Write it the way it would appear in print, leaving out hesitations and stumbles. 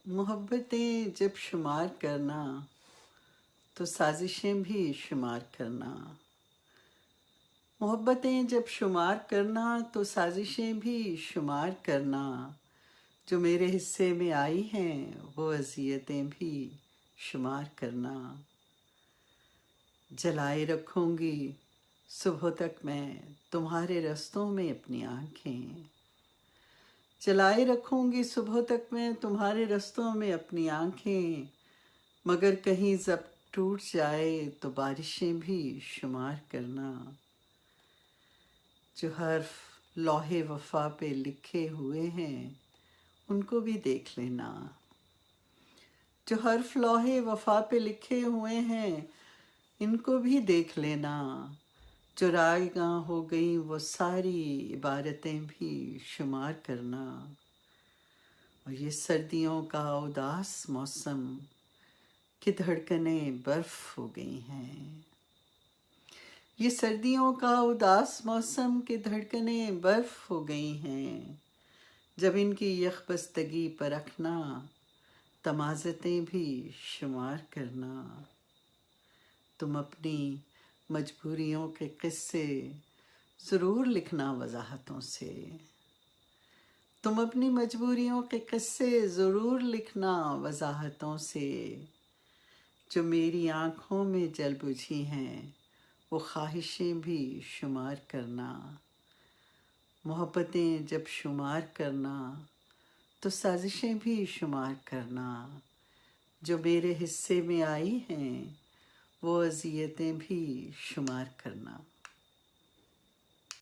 मोहब्बतें जब शुमार करना तो साजिशें भी शुमार करना। मोहब्बतें जब शुमार करना तो साजिशें भी शुमार करना। जो मेरे हिस्से में आई हैं वो अज़ियतें भी शुमार करना। जलाए रखूंगी सुबह तक मैं तुम्हारे रस्तों में अपनी आँखें। जलाए रखूंगी सुबह तक मैं तुम्हारे रस्तों में अपनी आँखें। मगर कहीं जब टूट जाए तो बारिशें भी शुमार करना। जो हर्फ लौहे वफा पे लिखे हुए हैं उनको भी देख लेना। जो हर्फ लौहे वफा पे लिखे हुए हैं इनको भी देख लेना। जो रायगा हो गई वो सारी इबारतें भी शुमार करना। और ये सर्दियों का उदास मौसम की धड़कनें बर्फ हो गई हैं। ये सर्दियों का उदास मौसम की धड़कनें बर्फ हो गई हैं। जब इनकी यखबस्तगी परखना तमाज़तें भी शुमार करना। तुम अपनी मजबूरियों के किस्से ज़रूर लिखना वजाहतों से। तुम अपनी मजबूरियों के किस्से ज़रूर लिखना वजाहतों से। जो मेरी आँखों में जल बुझी हैं वो ख्वाहिशें भी शुमार करना। मोहब्बतें जब शुमार करना तो साजिशें भी शुमार करना। जो मेरे हिस्से में आई हैं वो अज़ियतें भी शुमार करना।